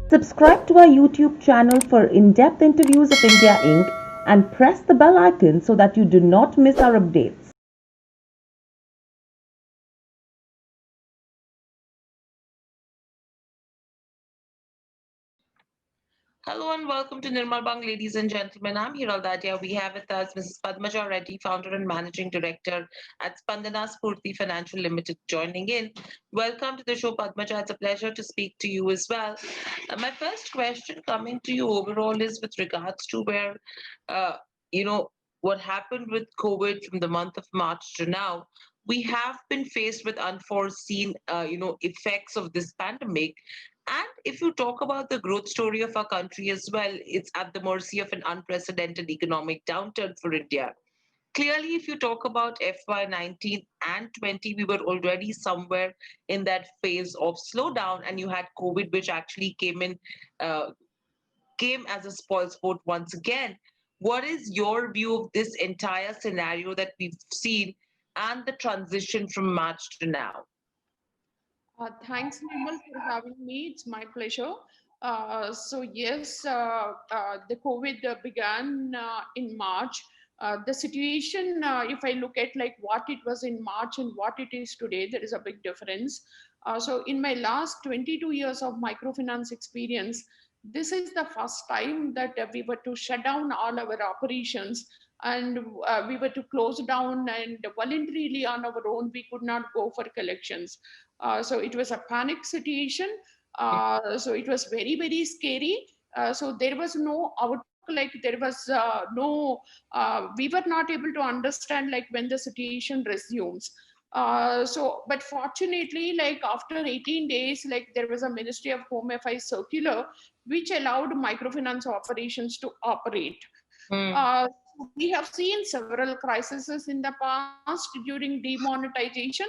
Subscribe to our YouTube channel for in-depth interviews of India Inc. and press the bell icon so that you do not miss our updates. Hello and welcome to Nirmal Bang, ladies and gentlemen. I'm Hiral Dadia. We have with us Mrs. Padmaja Reddy, founder and managing director at Spandana Spurti Financial Limited, joining in. Welcome to the show, Padmaja. It's a pleasure to speak to you as well. My first question coming to you overall is with regards to where, uh, you know, what happened with COVID from the month of March to now. We have been faced with unforeseen, effects of this pandemic, and if you talk about the growth story of our country as well, it's at the mercy of an unprecedented economic downturn for India. Clearly, if you talk about FY19 and 20, we were already somewhere in that phase of slowdown, and you had COVID, which actually uh, came as a spoil sport once again. What is your view of this entire scenario that we've seen and the transition from March to now? Thanks, Nirmal, for having me. It's my pleasure. Yes, the COVID began in March. The situation, if I look at like what it was in March and what it is today, there is a big difference. So, in my last 22 years of microfinance experience, this is the first time that we were to shut down all our operations, and we were to close down, and voluntarily on our own we could not go for collections. So it was a panic situation. So it was very, very scary. So there was no outlook, like there was we were not able to understand like when the situation resumes. But fortunately, like after 18 days, like there was a Ministry of Home Affairs circular which allowed microfinance operations to operate. Hmm. We have seen several crises in the past during demonetization.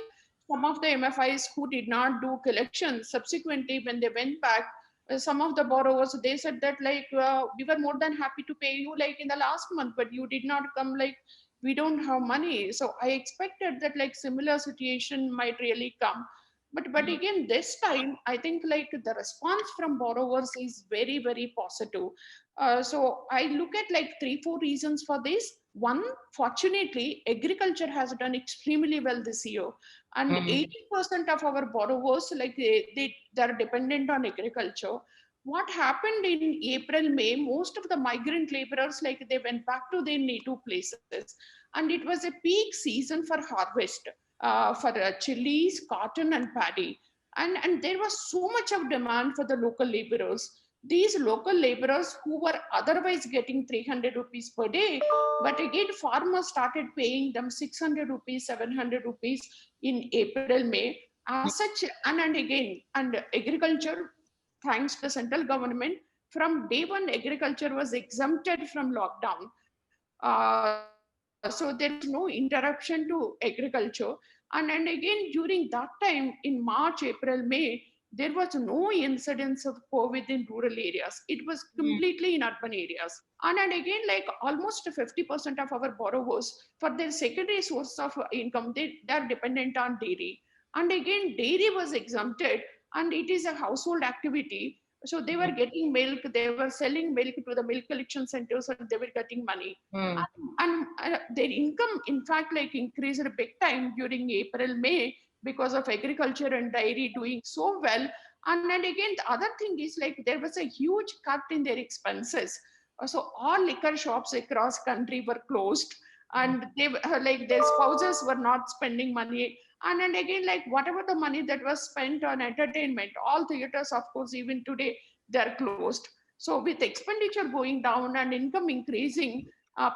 Some of the MFIs who did not do collections subsequently, when they went back, some of the borrowers they said that like we were more than happy to pay you like in the last month, but you did not come. Like we don't have money. So I expected that like similar situation might really come. But again, this time I think like the response from borrowers is very, very positive. So I look at like three, four reasons for this. One, fortunately, agriculture has done extremely well this year, and Hmm. 80% of our borrowers like they are dependent on agriculture. What happened in April, May? Most of the migrant laborers like they went back to their native places, and it was a peak season for harvest for chilies, cotton, and paddy, and there was so much of demand for the local laborers. These local laborers who were otherwise getting 300 rupees per day, but again farmers started paying them 600 rupees, 700 rupees in April, May. As such, and again, and agriculture, thanks to the central government, from day one agriculture was exempted from lockdown. So there was no interruption to agriculture. And again, during that time in March, April, May, there was no incidence of COVID in rural areas. It was completely in urban areas. And again, like almost 50% of our borrowers, for their secondary source of income, they are dependent on dairy. And again, dairy was exempted, and it is a household activity. So they were getting milk, they were selling milk to the milk collection centers, and they were getting money. Hmm. And their income, in fact, like increased big time during April, May, because of agriculture and dairy doing so well. And again, the other thing is like there was a huge cut in their expenses. So all liquor shops across country were closed, and they like their spouses were not spending money. And again, like whatever the money that was spent on entertainment, all theaters, of course, even today they're closed. So with expenditure going down and income increasing,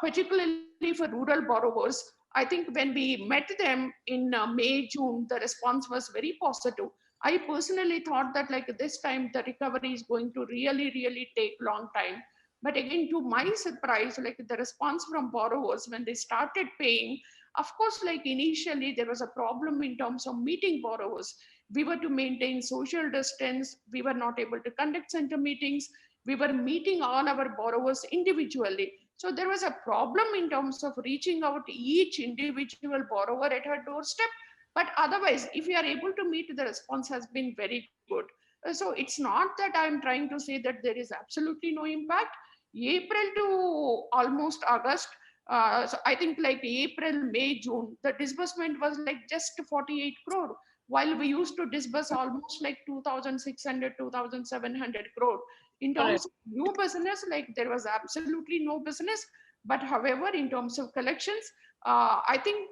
particularly for rural borrowers, I think when we met them in May, June, the response was very positive. I personally thought that like this time the recovery is going to really, really take long time. But again, to my surprise, like the response from borrowers when they started paying, of course, like initially there was a problem in terms of meeting borrowers. We were to maintain social distance. We were not able to conduct center meetings. We were meeting all our borrowers individually. So there was a problem in terms of reaching out to each individual borrower at her doorstep. But otherwise, if you are able to meet, the response has been very good. So it's not that I'm trying to say that there is absolutely no impact. April to almost August, so I think like April, May, June, the disbursement was like just 48 crore, while we used to disburse almost like 2,600, 2,700 crore. In Correct. terms of new business, like there was absolutely no business. But however, in terms of collections, I think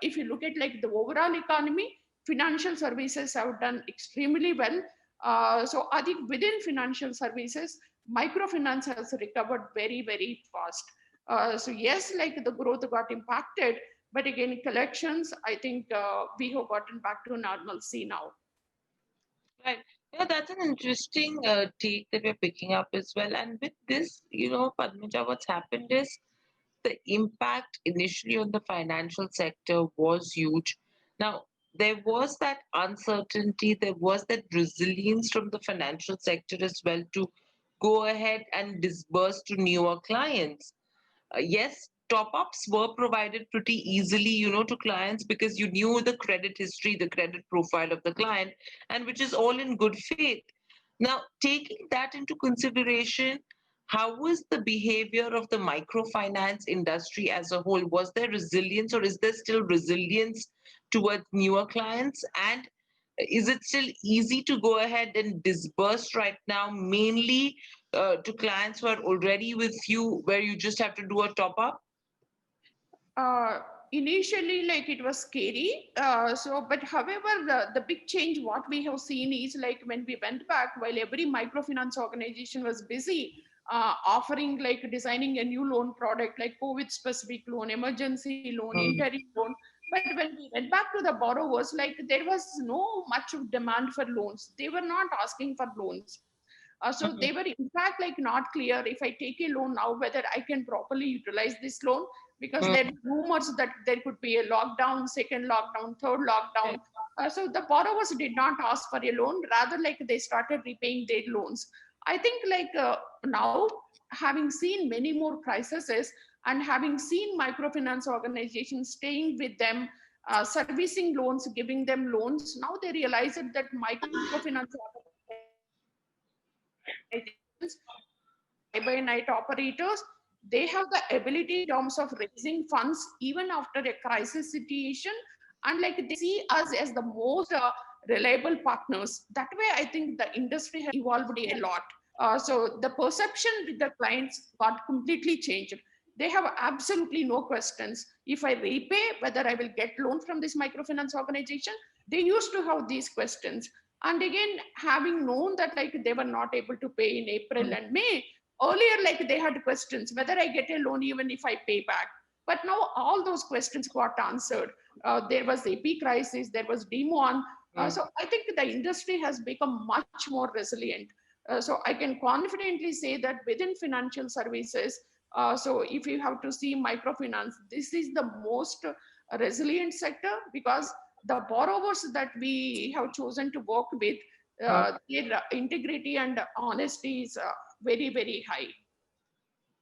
if you look at like the overall economy, financial services have done extremely well. So I think within financial services, microfinance has recovered very, very fast. So yes, like the growth got impacted, but again, collections, I think we have gotten back to normalcy now. Right. That's an interesting take that we're picking up as well. And with this, Padmaja, what's happened is the impact initially on the financial sector was huge. Now, there was that uncertainty, there was that resilience from the financial sector as well to go ahead and disburse to newer clients. Yes, top ups were provided pretty easily, to clients because you knew the credit history, the credit profile of the client, and which is all in good faith. Now, taking that into consideration, how was the behavior of the microfinance industry as a whole? Was there resilience, or is there still resilience towards newer clients? And is it still easy to go ahead and disburse right now, mainly to clients who are already with you, where you just have to do a top up? uh, Initially like it was scary, but however the big change what we have seen is like when we went back, while every microfinance organization was busy offering like designing a new loan product like COVID specific loan, emergency loan, Mm. interim loan. But when we went back to the borrowers, like there was no much of demand for loans, they were not asking for loans. So Mhm. they were in fact like not clear, if I take a loan now, whether I can properly utilize this loan, because there Mm. are rumors that there could be a lockdown, second lockdown, third lockdown. So the borrowers did not ask for a loan, rather like they started repaying their loans. I think like now, having seen many more crises and having seen microfinance organizations staying with them, servicing loans, giving them loans, now they realize that microfinance organizations, fly by night operators, they have the ability in terms of raising funds even after a crisis situation. And like they see us as the most reliable partners. That way, I think the industry has evolved a lot. So the perception with the clients got completely changed. They have absolutely no questions. If I repay, whether I will get loan from this microfinance organization, they used to have these questions. And again, having known that like they were not able to pay in April and May, earlier like they had questions whether I get a loan even if I pay back. But now all those questions got answered. There was AP crisis, there was demon. Mm. So I think the industry has become much more resilient. So I can confidently say that within financial services, so if you have to see microfinance, this is the most resilient sector, because the borrowers that we have chosen to work with, Mm. their integrity and honesty is very, very high.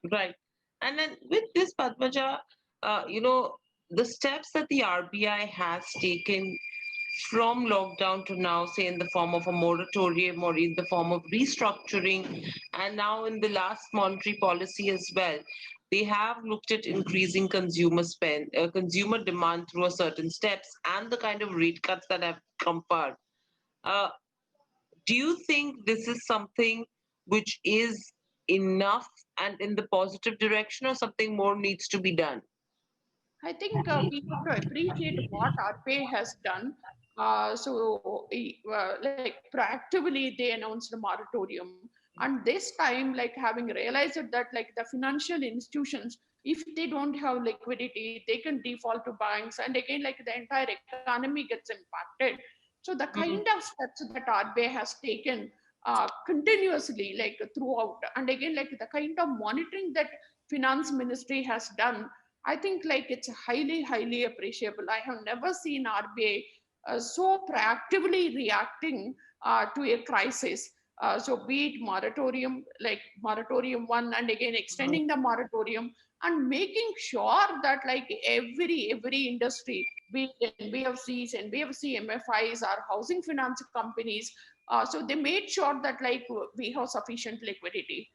Right. And then with this, Padmaja, the steps that the RBI has taken from lockdown to now, say in the form of a moratorium or in the form of restructuring, and now in the last monetary policy as well, they have looked at increasing consumer demand through a certain steps and the kind of rate cuts that have come forward. Uh, do you think this is something which is enough and in the positive direction, or something more needs to be done? I think we have to appreciate what RPA has done. Like proactively, they announced a moratorium, and this time, like having realized that, like the financial institutions, if they don't have liquidity, they can default to banks, and again, like the entire economy gets impacted. So the kind Mm. of steps that RBI has taken continuously, like throughout, and again, like the kind of monitoring that finance ministry has done, I think like it's highly, highly appreciable. I have never seen RBI so proactively reacting to a crisis. So be it moratorium, like moratorium one, and again extending the moratorium, and making sure that like every industry, be it NBFCs, NBFC MFIs, or housing finance companies, So they made sure that like we have sufficient liquidity.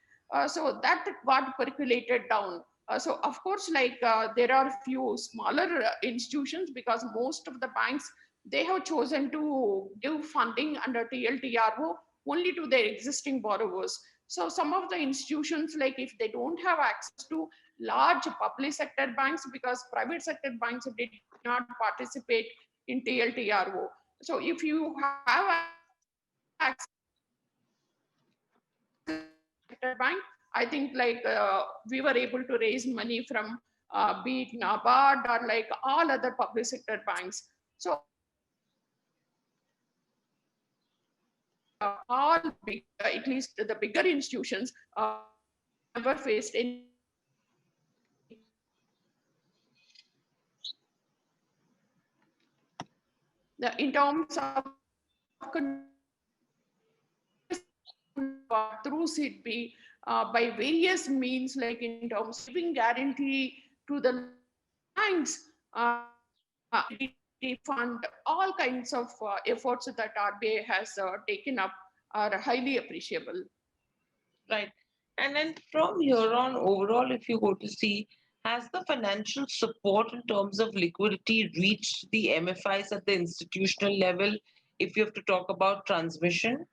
So that got percolated down. So of course, like there are few smaller institutions, because most of the banks, they have chosen to give funding under TLTRO only to their existing borrowers. So some of the institutions, like if they don't have access to large public sector banks, because private sector banks did not participate in TLTRO. So if you have access to bank, I think like we were able to raise money from be it NABARD or like all other public sector banks. So all big, at least the bigger institutions, never faced any in terms of through SIDBI by various means, like in terms of giving guarantee to the banks, fund, all kinds of efforts that RBI has taken up are highly appreciable. Right. And then from here on, overall, if you go to see, has the financial support in terms of liquidity reached the MFIs at the institutional level if you have to talk about transmission?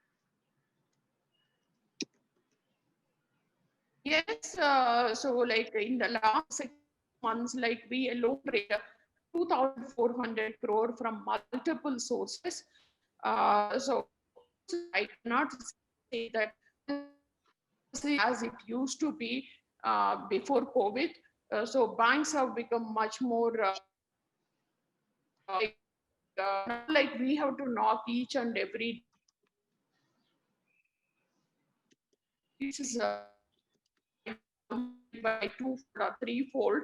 Yes, so like in the last 6 months, like we alone raised 2,400 crore from multiple sources. So I cannot say that as it used to be before COVID. So banks have become much more like, like we have to knock each and every. This is by two or threefold.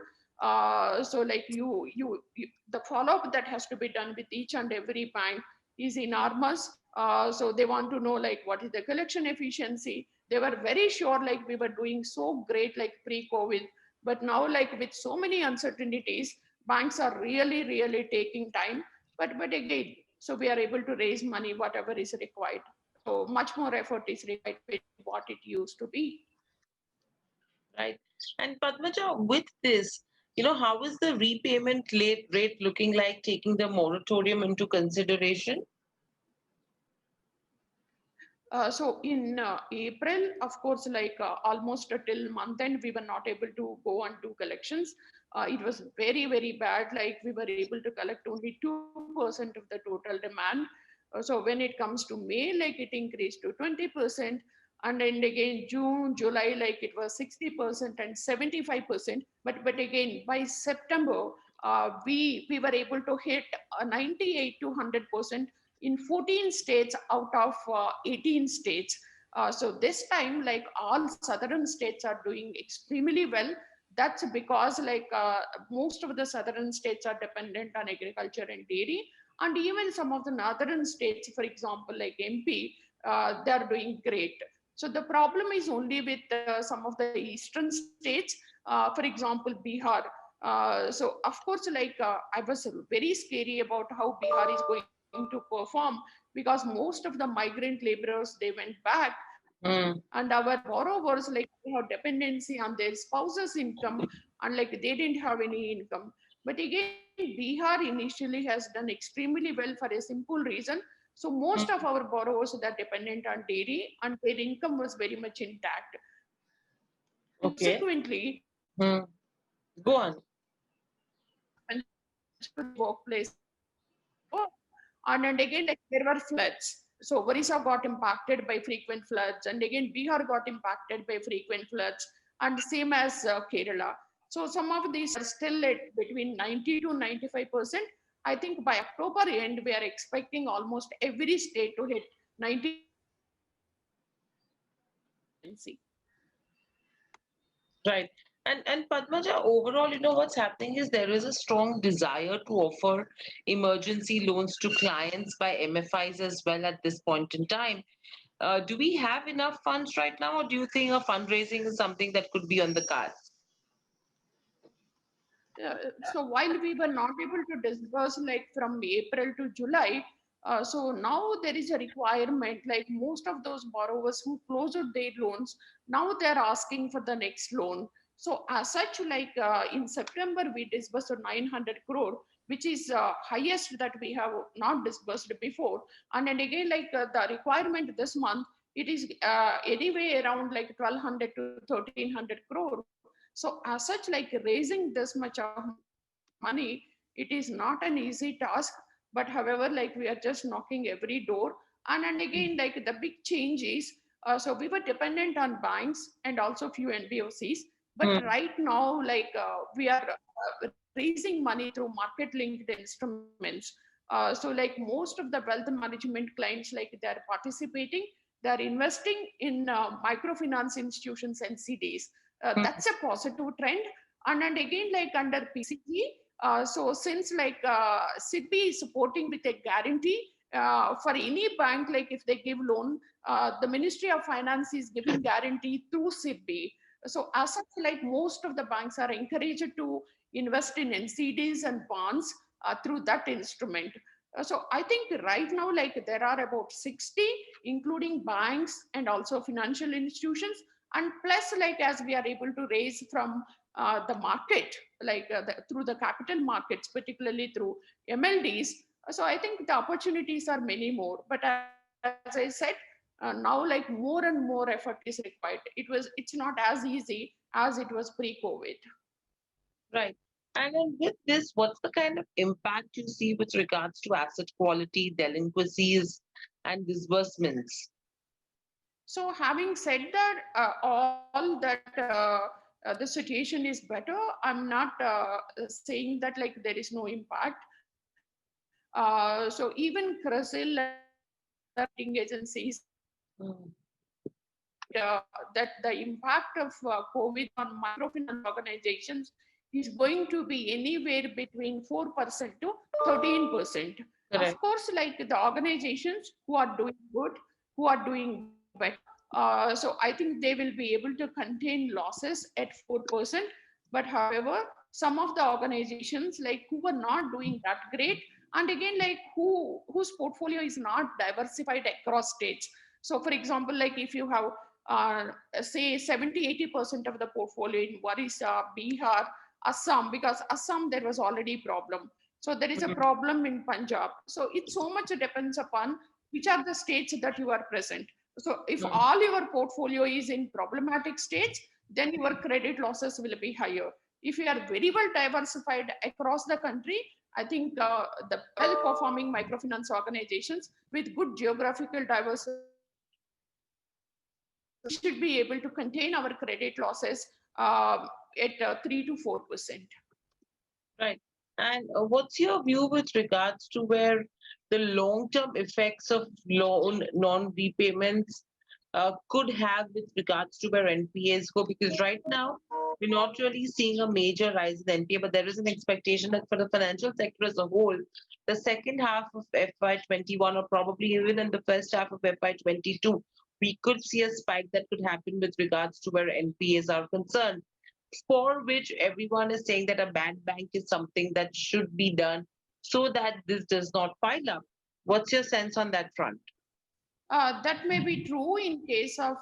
So like you, the follow-up that has to be done with each and every bank is enormous. So they want to know like what is the collection efficiency. They were very sure like we were doing so great like pre-COVID, but now like with so many uncertainties, banks are really taking time. But again, so we are able to raise money whatever is required. So much more effort is required with what it used to be. Right. And Padmaja, with this, how is the repayment rate looking like, taking the moratorium into consideration? So in April, of course, like almost till month end, we were not able to go and do collections. It was very bad. Like we were able to collect only 2% of the total demand. So when it comes to May, like it increased to 20%. And then again, June, July, like it was 60% and 75%. But again, by September, we were able to hit 98 to 100% in 14 states out of 18 states. So this time, like all southern states are doing extremely well. That's because like most of the southern states are dependent on agriculture and dairy. And even some of the northern states, for example, like MP, they're doing great. So the problem is only with some of the eastern states, for example, Bihar. So of course, like I was very scary about how Bihar is going to perform, because most of the migrant laborers, they went back, and our borrowers, like they have dependency on their spouse's income, and like they didn't have any income. But again, Bihar initially has done extremely well for a simple reason. So most of our borrowers that are dependent on dairy, and their income was very much intact. Okay. Consequently, Go on. workplace. And again, like, there were floods. So Orissa got impacted by frequent floods, and again Bihar got impacted by frequent floods, and same as Kerala. So some of these are still at between 90 to 95%. I think by October end, we are expecting almost every state to hit 90. Right. And Padmaja, overall, what's happening is there is a strong desire to offer emergency loans to clients by MFIs as well at this point in time. Do we have enough funds right now, or do you think a fundraising is something that could be on the cards? So while we were not able to disburse like from April to July, So now there is a requirement, like most of those borrowers who closed their loans, now they're asking for the next loan. So as such, like in September, we disbursed 900 crore, which is highest that we have not disbursed before. And then again, like the requirement this month, it is anyway around like 1200 to 1300 crore. So as such, like raising this much of money, it is not an easy task. But however, like we are just knocking every door. And again, like the big change is, so we were dependent on banks and also few NBOCs. But right now, like we are raising money through market linked instruments. So like most of the wealth management clients, like they're participating, they're investing in microfinance institutions and CDs. That's a positive trend. And again, like under PCG, so since like SIDBI is supporting with a guarantee for any bank, like if they give loan, the Ministry of Finance is giving guarantee through SIDBI. So as such, like most of the banks are encouraged to invest in NCDs and bonds through that instrument. So I think right now, like there are about 60, including banks and also financial institutions. And plus, like as we are able to raise from the market, like through the capital markets, particularly through MLDs. So I think the opportunities are many more. But as I said, now like more and more effort is required. It's not as easy as it was pre-COVID. Right. And then with this, what's the kind of impact you see with regards to asset quality, delinquencies, and disbursements? So having said that, all that the situation is better, I'm not saying that like there is no impact. So even CRISIL and rating agencies that the impact of COVID on microfinance organizations is going to be anywhere between 4% to 13%. Of Correct. course, like the organizations who are doing good, who are doing better, so I think they will be able to contain losses at 4%. But however, some of the organizations like who are not doing that great, and again, like whose portfolio is not diversified across states. So for example, like if you have say 70-80% of the portfolio in Orissa, Bihar, Assam, because Assam there was already problem. So there is a problem in Punjab. So it so much depends upon which are the states that you are present. So if all your portfolio is in problematic states, then your credit losses will be higher. If you are very well diversified across the country, I think the well-performing microfinance organizations with good geographical diversity should be able to contain our credit losses at 3 to 4%. Right. And what's your view with regards to where the long-term effects of loan non-repayments could have with regards to where NPAs go? Because right now, we're not really seeing a major rise in NPA, but there is an expectation that for the financial sector as a whole, the second half of FY21 or probably even in the first half of FY22, we could see a spike that could happen with regards to where NPAs are concerned, for which everyone is saying that a bad bank is something that should be done so that this does not pile up. What's your sense on that front? That may be true in case of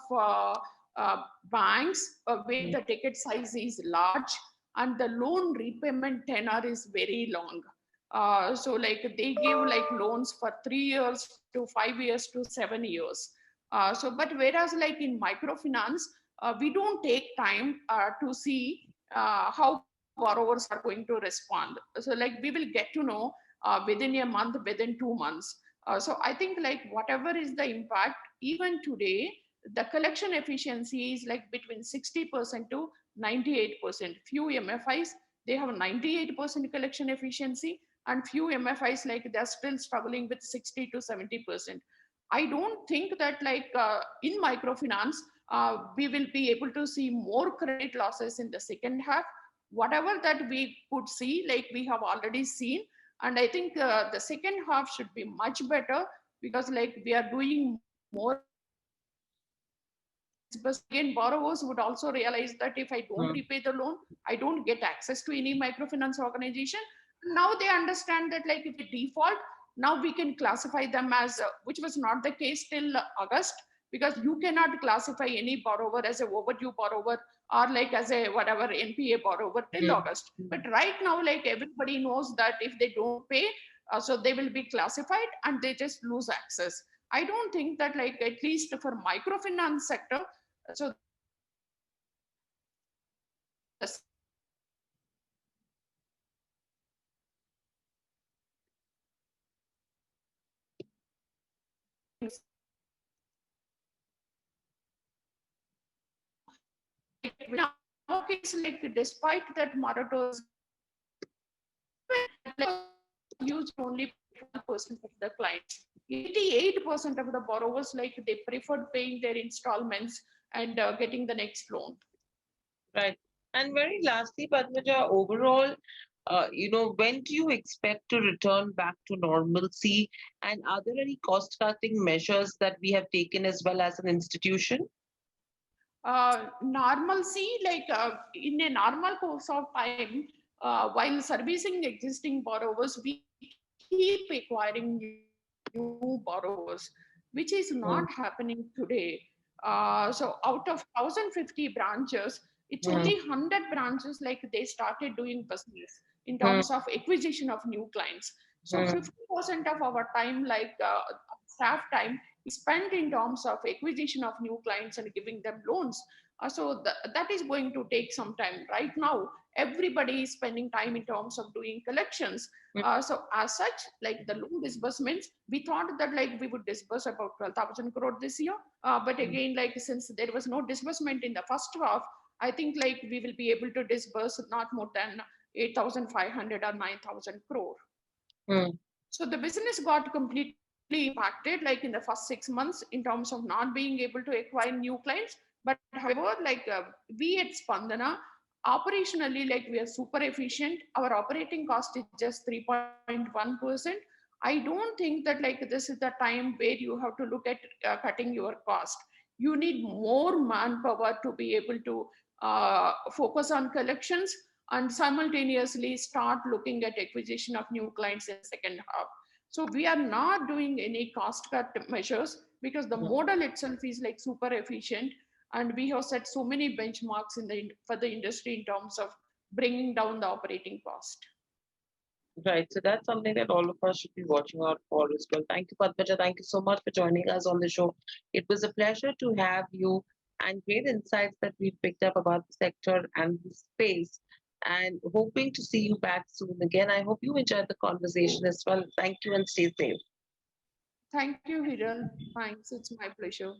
banks where the ticket size is large and the loan repayment tenor is very long. So like they give like loans for 3 years to 5 years to 7 years. So but whereas like in microfinance, we don't take time to see how borrowers are going to respond. So like we will get to know within a month, within 2 months. So I think like whatever is the impact, even today, the collection efficiency is like between 60% to 98%. Few MFIs, they have 98% collection efficiency, and few MFIs like they're still struggling with 60 to 70%. I don't think that like in microfinance, we will be able to see more credit losses in the second half. Whatever that we could see, like we have already seen, and I think the second half should be much better because like we are doing more. But again, borrowers would also realize that if I don't repay the loan, I don't get access to any microfinance organization. Now they understand that like if we default, Now we can classify them as, which was not the case till August, because you cannot classify any borrower as a overdue borrower or like as a whatever NPA borrower till August. But right now, like everybody knows that if they don't pay, so they will be classified and they just lose access. I don't think that, like, at least for microfinance sector, so in our case, like despite that moratorium used only 1% of the clients. 88% of the borrowers, like they preferred paying their installments and getting the next loan. Right. And very lastly, Padmaja, overall, when do you expect to return back to normalcy? And are there any cost-cutting measures that we have taken as well as an institution? Normalcy, like in a normal course of time, while servicing existing borrowers, we keep acquiring new borrowers, which is not happening today. So out of 1,050 branches, it's only 100 branches like they started doing business in terms of acquisition of new clients. So 50% of our time, like staff time, is spent in terms of acquisition of new clients and giving them loans. So that is going to take some time. Right now, everybody is spending time in terms of doing collections. So as such, like the loan disbursements, we thought that like we would disburse about 12,000 crore this year. But again, like since there was no disbursement in the first half, I think like we will be able to disburse not more than 8,500 or 9,000 crore. So the business got completely impacted like in the first 6 months in terms of not being able to acquire new clients. But however, like we at Spandana, operationally, like we are super efficient. Our operating cost is just 3.1%. I don't think that like this is the time where you have to look at cutting your cost. You need more manpower to be able to focus on collections and simultaneously start looking at acquisition of new clients in the second half. So we are not doing any cost cut measures because the model itself is like super efficient, and we have set so many benchmarks for the industry in terms of bringing down the operating cost. Right. So that's something that all of us should be watching out for as well. Thank you, Padmaja. Thank you so much for joining us on the show. It was a pleasure to have you and great insights that we picked up about the sector and the space. And hoping to see you back soon again. I hope you enjoyed the conversation as well. Thank you and stay safe. Thank you, Hiral. Thanks. It's my pleasure.